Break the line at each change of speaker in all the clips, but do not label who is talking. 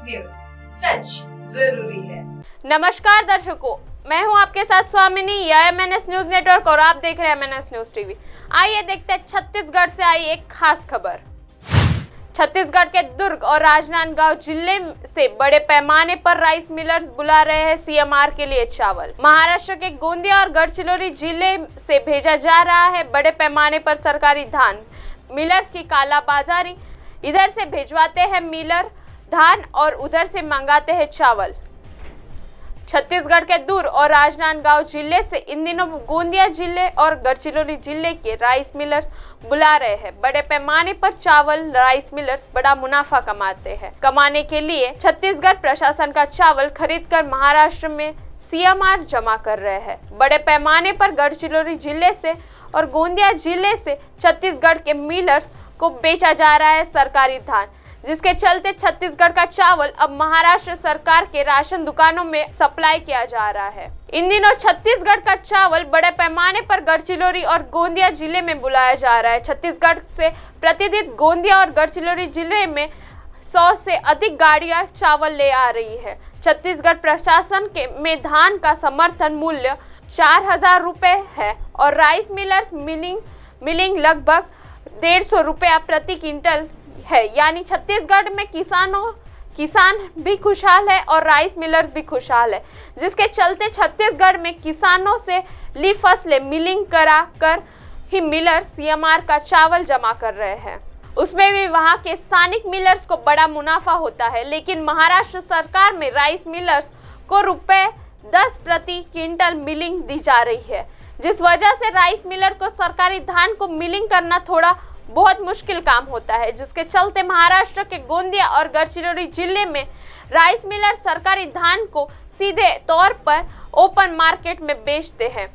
News, सच जरूरी है।
नमस्कार दर्शकों, मैं हूं आपके साथ स्वामिनी, यह MNS न्यूज नेटवर्क और आप देख रहे हैं MNS न्यूज टीवी। आइए देखते हैं छत्तीसगढ़ से आई एक खास खबर। छत्तीसगढ़ के दुर्ग और राजनांदगांव जिले से बड़े पैमाने पर राइस मिलर्स बुला रहे हैं CMR के लिए चावल। महाराष्ट्र के गोंदिया और गढ़चिरौली जिले से भेजा जा रहा है बड़े पैमाने पर सरकारी धान। मिलर्स की कालाबाजारी, इधर से भिजवाते हैं मिलर धान और उधर से मंगाते हैं चावल। छत्तीसगढ़ के दूर और राजनांदगांव जिले से इन दिनों गोंदिया जिले और गढ़चिरौली जिले के राइस मिलर्स बुला रहे हैं। बड़े पैमाने पर चावल राइस मिलर्स बड़ा मुनाफा कमाते हैं। कमाने के लिए छत्तीसगढ़ प्रशासन का चावल खरीदकर महाराष्ट्र में CMR जमा कर रहे हैं। बड़े पैमाने पर गढ़चिरौली जिले से और गोंदिया जिले से छत्तीसगढ़ के मिलर्स को बेचा जा रहा है सरकारी धान, जिसके चलते छत्तीसगढ़ का चावल अब महाराष्ट्र सरकार के राशन दुकानों में सप्लाई किया जा रहा है। इन दिनों छत्तीसगढ़ का चावल बड़े पैमाने पर गढ़चिरौली और गोंदिया जिले में बुलाया जा रहा है। छत्तीसगढ़ से प्रतिदिन गोंदिया और गढ़चिरौली जिले में 100 से अधिक गाड़ियां चावल ले आ रही है। छत्तीसगढ़ प्रशासन के में धान का समर्थन मूल्य 4,000 रुपए है और राइस मिलर्स मिलिंग लगभग 150 रुपया प्रति क्विंटल है। यानी छत्तीसगढ़ में किसान भी खुशहाल है और राइस मिलर्स भी खुशहाल है, जिसके चलते छत्तीसगढ़ में किसानों से ली फसलें मिलिंग करा कर ही मिलर्स CMR का चावल जमा कर रहे हैं। उसमें भी वहां के स्थानिक मिलर्स को बड़ा मुनाफा होता है, लेकिन महाराष्ट्र सरकार में राइस मिलर्स को ₹10 प्रति क्विंटल मिलिंग दी जा रही है, जिस वजह से राइस मिलर को सरकारी धान को मिलिंग करना थोड़ा बहुत मुश्किल काम होता है, जिसके चलते महाराष्ट्र के गोंदिया और गढ़चिरौली जिले में राइस मिलर सरकारी धान को सीधे तौर पर ओपन मार्केट में बेचते हैं।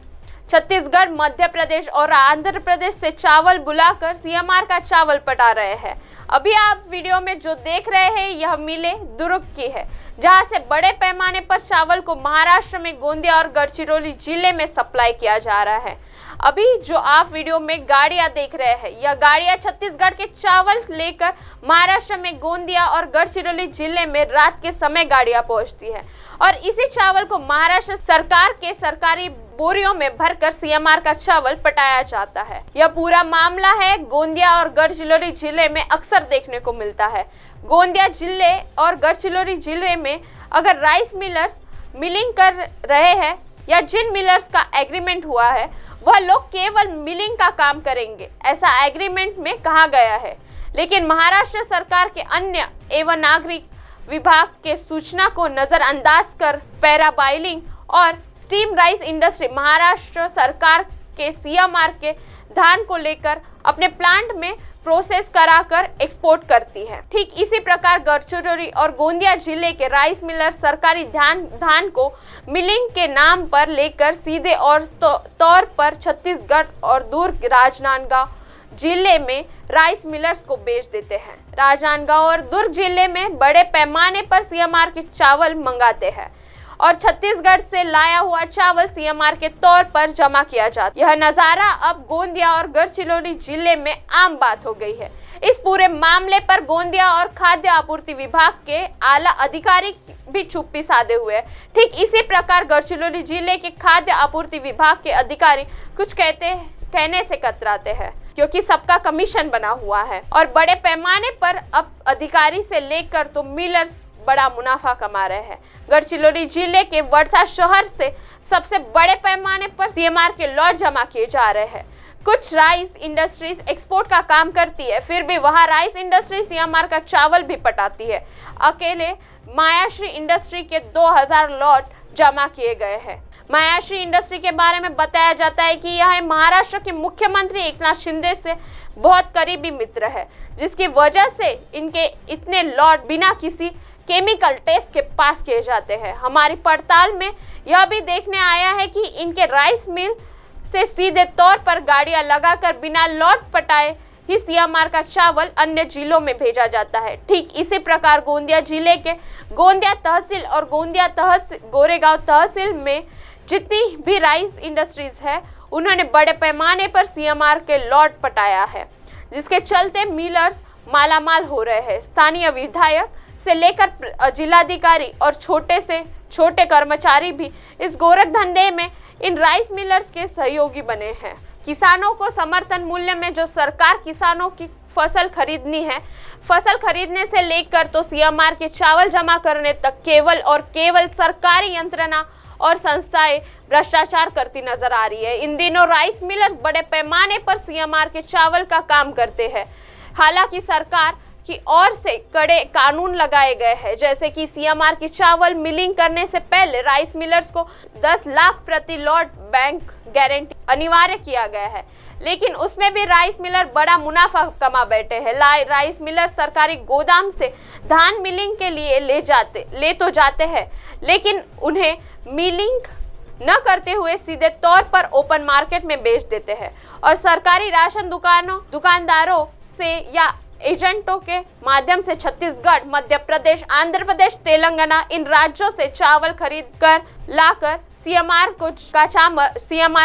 छत्तीसगढ़, मध्य प्रदेश और आंध्र प्रदेश से चावल बुलाकर CMR का चावल पटा रहे हैं। अभी आप वीडियो में जो देख रहे हैं यह मिले दुर्ग की है, जहां से बड़े पैमाने पर चावल को महाराष्ट्र में गोंदिया और गढ़चिरौली जिले में सप्लाई किया जा रहा है। अभी जो आप वीडियो में गाड़ियां देख रहे हैं, यह गाड़ियां छत्तीसगढ़ के चावल लेकर महाराष्ट्र में गोंदिया और गढ़चिरौली जिले में रात के समय गाड़ियां पहुंचती है और इसी चावल को महाराष्ट्र सरकार के सरकारी बोरियों में भरकर CMR का चावल पटाया जाता है। यह पूरा मामला है गोंदिया और गढ़चिरौली जिले में अक्सर देखने को मिलता है। गोंदिया जिले और गढ़चिरौली जिले में अगर राइस मिलर्स मिलिंग कर रहे हैं या जिन मिलर्स का एग्रीमेंट हुआ है वह लोग केवल मिलिंग का काम करेंगे, ऐसा एग्रीमेंट में कहा गया है। लेकिन महाराष्ट्र सरकार के अन्न एवं नागरिक विभाग के सूचना को नजरअंदाज कर पैरा बाइलिंग और स्टीम राइस इंडस्ट्री महाराष्ट्र सरकार के CMR के धान को लेकर अपने प्लांट में प्रोसेस कराकर एक्सपोर्ट करती है। ठीक इसी प्रकार गढ़चिरौली और गोंदिया जिले के राइस मिलर सरकारी धान को मिलिंग के नाम पर लेकर सीधे और तौर पर छत्तीसगढ़ और दुर्ग राजनांदगांव जिले में राइस मिलर्स को बेच देते हैं। राजनांदगांव और दुर्ग जिले में बड़े पैमाने पर CMR के चावल मंगाते हैं और छत्तीसगढ़ से लाया हुआ चावल CMR के तौर पर जमा किया जाता है। यह नजारा अब गोंदिया और गढ़चिरौली जिले में आम बात हो गई है। इस पूरे मामले पर गोंदिया और खाद्य आपूर्ति विभाग के आला अधिकारी भी चुप्पी साधे हुए हैं। ठीक इसी प्रकार गढ़चिरौली जिले के खाद्य आपूर्ति विभाग के अधिकारी कुछ कहने से कतराते हैं, क्योंकि सबका कमीशन बना हुआ है और बड़े पैमाने पर अब अधिकारी से लेकर तो मिलर्स बड़ा मुनाफा कमा रहे हैं। गढ़चिरौली जिले के वर्षा शहर से सबसे बड़े पैमाने पर CMR के लॉट जमा किए जा रहे हैं। कुछ राइस इंडस्ट्रीज एक्सपोर्ट का काम करती है, फिर भी वहां राइस इंडस्ट्री CMR का चावल भी पटाती है। अकेले मायाश्री इंडस्ट्री के 2000 लॉट जमा किए गए हैं। मायाश्री इंडस्ट्री के बारे में बताया जाता है कि यह महाराष्ट्र के मुख्यमंत्री एकनाथ शिंदे से बहुत करीबी मित्र है, जिसकी वजह से इनके इतने लॉट बिना किसी केमिकल टेस्ट के पास किए जाते हैं। हमारी पड़ताल में यह भी देखने आया है कि इनके राइस मिल से सीधे तौर पर गाड़ियां लगाकर बिना लॉट पटाए ही CMR का चावल अन्य जिलों में भेजा जाता है। ठीक इसी प्रकार गोंदिया जिले के गोंदिया तहसील और गोरेगांव तहसील में जितनी भी राइस इंडस्ट्रीज है उन्होंने बड़े पैमाने पर CMR के लॉट पटाया है, जिसके चलते मिलर्स मालामाल हो रहे हैं। स्थानीय विधायक से लेकर जिलाधिकारी और छोटे से छोटे कर्मचारी भी इस गोरख धंधे में इन राइस मिलर्स के सहयोगी बने हैं। किसानों को समर्थन मूल्य में जो सरकार किसानों की फसल खरीदनी है, फसल खरीदने से लेकर तो सीएमआर के चावल जमा करने तक केवल और केवल सरकारी यंत्रणा और संस्थाएं भ्रष्टाचार करती नजर आ रही है। इन दिनों राइस मिलर्स बड़े पैमाने पर सीएमआर के चावल का काम करते हैं। हालांकि सरकार की ओर से कड़े कानून लगाए गए हैं, जैसे कि सीएमआर की चावल मिलिंग करने से पहले राइस मिलर्स को 10 लाख प्रति लॉट बैंक गारंटी अनिवार्य किया गया है, लेकिन उसमें भी राइस मिलर बड़ा मुनाफा कमा बैठे हैं। राइस मिलर सरकारी गोदाम से धान मिलिंग के लिए ले तो जाते हैं, लेकिन उन्हें मिलिंग न करते हुए सीधे तौर पर ओपन मार्केट में बेच देते हैं और सरकारी राशन दुकानदारों से या एजेंटों के माध्यम से छत्तीसगढ़, मध्य प्रदेश, आंध्र प्रदेश, तेलंगाना इन राज्यों से चावल खरीद कर लाकर सीएमआर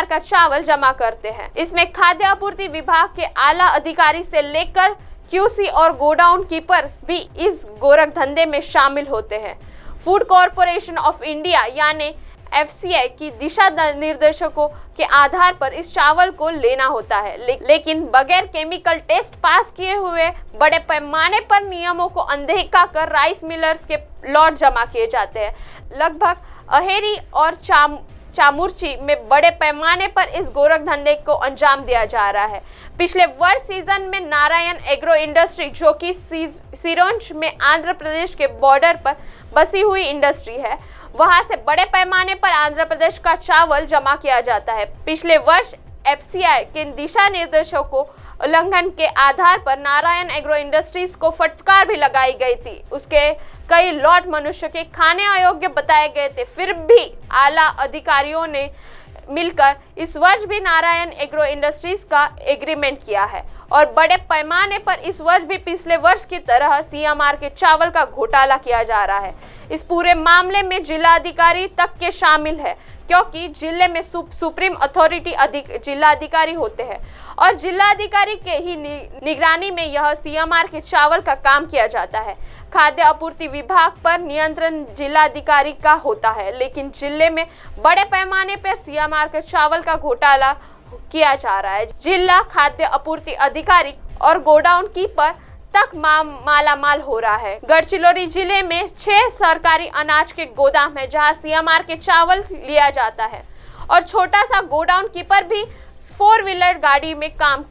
का चावल जमा करते हैं। इसमें खाद्य आपूर्ति विभाग के आला अधिकारी से लेकर क्यूसी और गोडाउन कीपर भी इस गोरख धंधे में शामिल होते हैं। फूड कॉरपोरेशन ऑफ इंडिया यानी एफसीआई की दिशा निर्देशों के आधार पर इस चावल को लेना होता है, लेकिन बगैर केमिकल टेस्ट पास किए हुए बड़े पैमाने पर नियमों को अनदेखा कर राइस मिलर्स के लॉट जमा किए जाते हैं। लगभग अहेरी और चामुर्ची में बड़े पैमाने पर इस गोरख धंधे को अंजाम दिया जा रहा है। पिछले वर्ष सीजन में नारायण एग्रो इंडस्ट्री, जो कि सिरोंज में आंध्र प्रदेश के बॉर्डर पर बसी हुई इंडस्ट्री है, वहां से बड़े पैमाने पर आंध्र प्रदेश का चावल जमा किया जाता है। पिछले वर्ष एफसीआई के दिशा निर्देशों को उल्लंघन के आधार पर नारायण एग्रो इंडस्ट्रीज को फटकार भी लगाई गई थी। उसके कई लॉट मनुष्य के खाने अयोग्य बताए गए थे, फिर भी आला अधिकारियों ने मिलकर इस वर्ष भी नारायण एग्रो इंडस्ट्रीज का एग्रीमेंट किया है और बड़े पैमाने पर इस वर्ष भी पिछले वर्ष की तरह सीएमआर के चावल का घोटाला किया जा रहा है। इस पूरे मामले में जिलाधिकारी तक के शामिल है, क्योंकि जिले में सुप्रीम अथॉरिटी जिलाधिकारी होते हैं और जिलाधिकारी के ही निगरानी में यह सीएमआर के चावल का काम किया जाता है। खाद्य आपूर्ति विभाग पर नियंत्रण जिलाधिकारी का होता है, लेकिन जिले में बड़े पैमाने पर सीएमआर के चावल का घोटाला किया जा रहा है। जिला खाद्य आपूर्ति अधिकारी और गोडाउन कीपर तक मालामाल हो रहा है। गढ़चिरौली जिले में 6 सरकारी अनाज के गोदाम है, जहां सीएमआर के चावल लिया जाता है और छोटा सा गोडाउन कीपर भी 4 व्हीलर गाड़ी में काम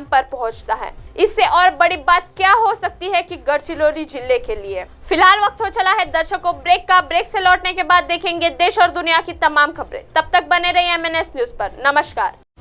पर पहुंचता है। इससे और बड़ी बात क्या हो सकती है कि गढ़चिरौली जिले के लिए। फिलहाल वक्त हो चला है दर्शकों ब्रेक का। ब्रेक से लौटने के बाद देखेंगे देश और दुनिया की तमाम खबरें। तब तक बने रहिए MNS न्यूज पर। नमस्कार।